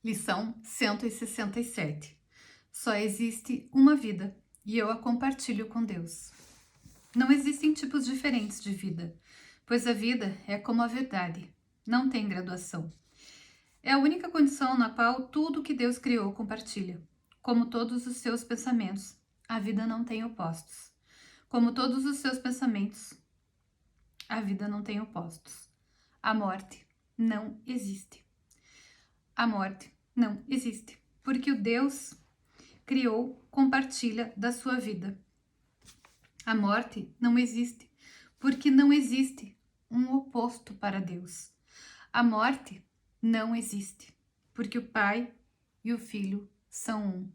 Lição 167. Só existe uma vida e eu a compartilho com Deus. Não existem tipos diferentes de vida, pois a vida é como a verdade, não tem graduação. É a única condição na qual tudo que Deus criou compartilha. Como todos os seus pensamentos, a vida não tem opostos. Como todos os seus pensamentos, a vida não tem opostos. A morte não existe. A morte não existe, porque o Deus criou compartilha da sua vida. A morte não existe, porque não existe um oposto para Deus. A morte não existe, porque o Pai e o Filho são um.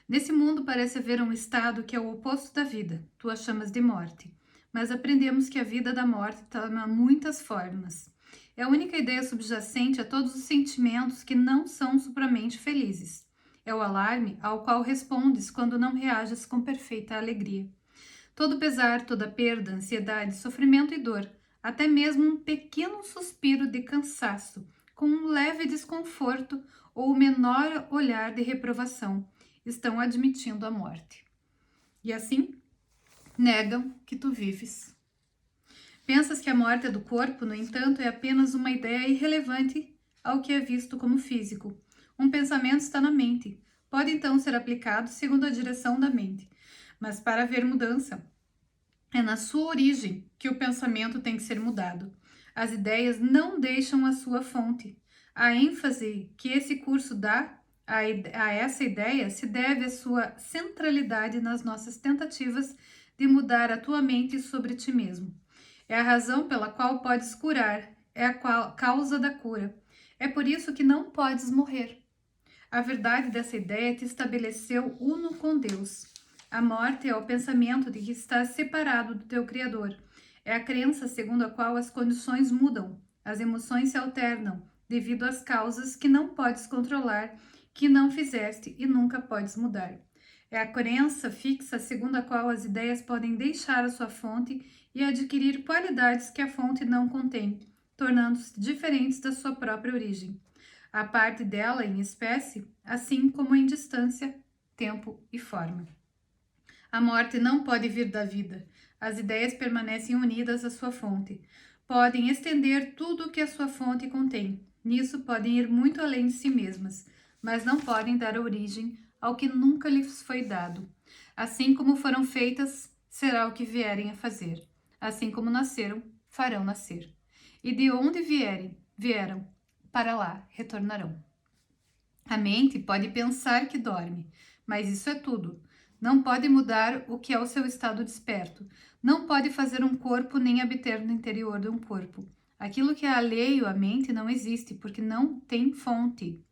Nesse mundo parece haver um estado que é o oposto da vida, tu a chamas de morte, mas aprendemos que a vida da morte toma muitas formas. É a única ideia subjacente a todos os sentimentos que não são supramente felizes. É o alarme ao qual respondes quando não reages com perfeita alegria. Todo pesar, toda perda, ansiedade, sofrimento e dor, até mesmo um pequeno suspiro de cansaço, com um leve desconforto ou o menor olhar de reprovação, estão admitindo a morte. E assim, negam que tu vives. Pensas que a morte é do corpo, no entanto, é apenas uma ideia irrelevante ao que é visto como físico. Um pensamento está na mente. Pode então ser aplicado segundo a direção da mente. Mas para haver mudança, é na sua origem que o pensamento tem que ser mudado. As ideias não deixam a sua fonte. A ênfase que esse curso dá a essa ideia se deve à sua centralidade nas nossas tentativas de mudar a tua mente sobre ti mesmo. É a razão pela qual podes curar, é a causa da cura. É por isso que não podes morrer. A verdade dessa ideia te estabeleceu uno com Deus. A morte é o pensamento de que estás separado do teu Criador. É a crença segundo a qual as condições mudam, as emoções se alternam, devido às causas que não podes controlar, que não fizeste e nunca podes mudar. É a crença fixa segundo a qual as ideias podem deixar a sua fonte e adquirir qualidades que a fonte não contém, tornando-se diferentes da sua própria origem. A parte dela em espécie, assim como em distância, tempo e forma. A morte não pode vir da vida. As ideias permanecem unidas à sua fonte. Podem estender tudo o que a sua fonte contém. Nisso podem ir muito além de si mesmas, mas não podem dar origem ao que nunca lhes foi dado. Assim como foram feitas, será o que vierem a fazer. Assim como nasceram, farão nascer. E de onde vieram, para lá retornarão. A mente pode pensar que dorme, mas isso é tudo. Não pode mudar o que é o seu estado desperto. Não pode fazer um corpo nem habitar no interior de um corpo. Aquilo que é alheio à mente não existe, porque não tem fonte.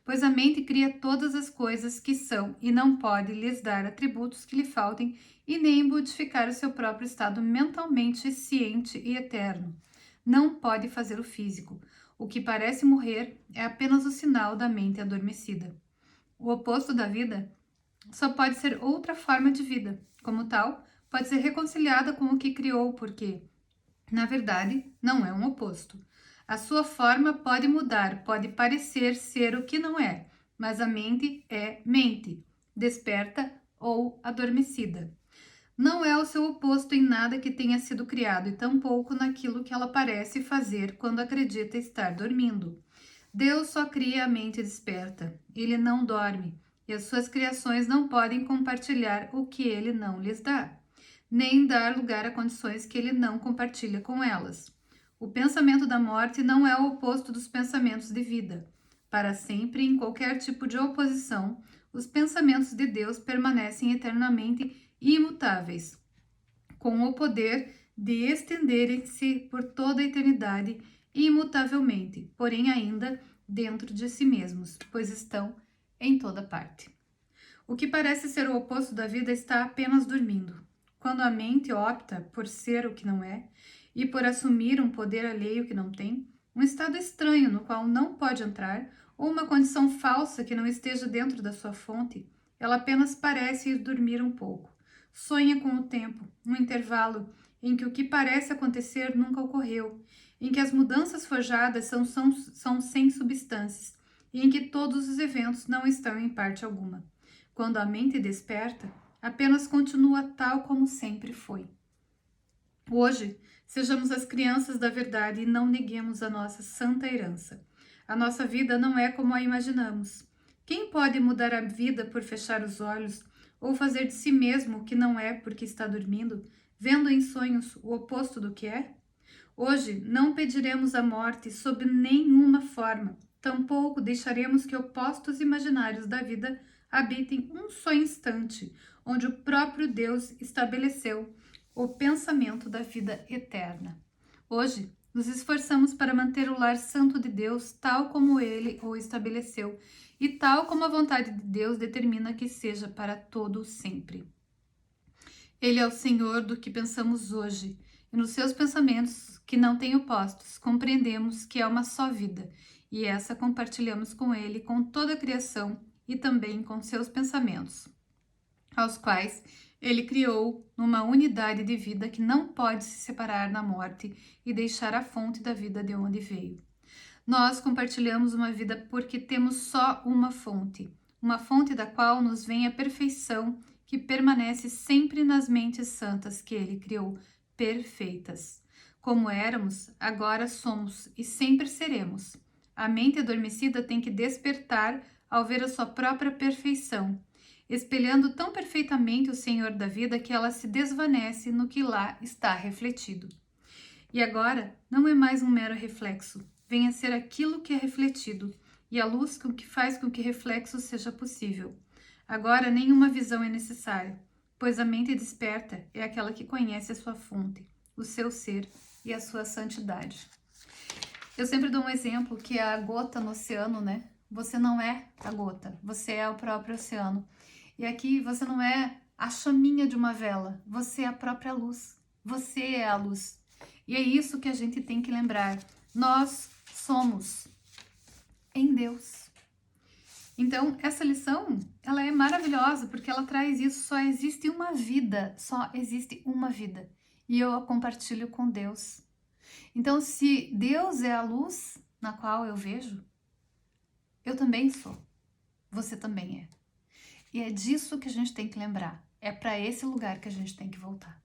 Pois a mente cria todas as coisas que são e não pode lhes dar atributos que lhe faltem e nem modificar o seu próprio estado mentalmente ciente e eterno. Não pode fazer o físico. O que parece morrer é apenas o sinal da mente adormecida. O oposto da vida só pode ser outra forma de vida. Como tal, pode ser reconciliada com o que criou, porque, na verdade, não é um oposto. A sua forma pode mudar, pode parecer ser o que não é, mas a mente é mente, desperta ou adormecida. Não é o seu oposto em nada que tenha sido criado e tampouco naquilo que ela parece fazer quando acredita estar dormindo. Deus só cria a mente desperta. Ele não dorme e as suas criações não podem compartilhar o que ele não lhes dá, nem dar lugar a condições que ele não compartilha com elas. O pensamento da morte não é o oposto dos pensamentos de vida. Para sempre, em qualquer tipo de oposição, os pensamentos de Deus permanecem eternamente imutáveis, com o poder de estenderem-se por toda a eternidade imutavelmente, porém ainda dentro de si mesmos, pois estão em toda parte. O que parece ser o oposto da vida está apenas dormindo. Quando a mente opta por ser o que não é e por assumir um poder alheio que não tem, um estado estranho no qual não pode entrar, ou uma condição falsa que não esteja dentro da sua fonte, ela apenas parece ir dormir um pouco. Sonha com o tempo, um intervalo em que o que parece acontecer nunca ocorreu, em que as mudanças forjadas são sem substâncias, e em que todos os eventos não estão em parte alguma. Quando a mente desperta, apenas continua tal como sempre foi. Hoje, sejamos as crianças da verdade e não neguemos a nossa santa herança. A nossa vida não é como a imaginamos. Quem pode mudar a vida por fechar os olhos ou fazer de si mesmo o que não é porque está dormindo, vendo em sonhos o oposto do que é? Hoje não pediremos a morte sob nenhuma forma, tampouco deixaremos que opostos imaginários da vida habitem um só instante, onde o próprio Deus estabeleceu o pensamento da vida eterna. Hoje, nos esforçamos para manter o lar santo de Deus tal como ele o estabeleceu e tal como a vontade de Deus determina que seja para todo sempre. Ele é o Senhor do que pensamos hoje, e nos seus pensamentos, que não têm opostos, compreendemos que é uma só vida, e essa compartilhamos com ele, com toda a criação e também com seus pensamentos, aos quais ele criou numa unidade de vida que não pode se separar na morte e deixar a fonte da vida de onde veio. Nós compartilhamos uma vida porque temos só uma fonte da qual nos vem a perfeição que permanece sempre nas mentes santas que ele criou, perfeitas. Como éramos, agora somos e sempre seremos. A mente adormecida tem que despertar ao ver a sua própria perfeição, espelhando tão perfeitamente o Senhor da vida que ela se desvanece no que lá está refletido. E agora não é mais um mero reflexo, vem a ser aquilo que é refletido, e a luz que faz com que reflexo seja possível. Agora nenhuma visão é necessária, pois a mente desperta é aquela que conhece a sua fonte, o seu ser e a sua santidade. Eu sempre dou um exemplo que é a gota no oceano, né? Você não é a gota, você é o próprio oceano. E aqui você não é a chaminha de uma vela, você é a própria luz, você é a luz. E é isso que a gente tem que lembrar. Nós somos em Deus. Então, essa lição, ela é maravilhosa porque ela traz isso. Só existe uma vida, só existe uma vida. E eu a compartilho com Deus. Então, se Deus é a luz na qual eu vejo, eu também sou. Você também é. E é disso que a gente tem que lembrar. É para esse lugar que a gente tem que voltar.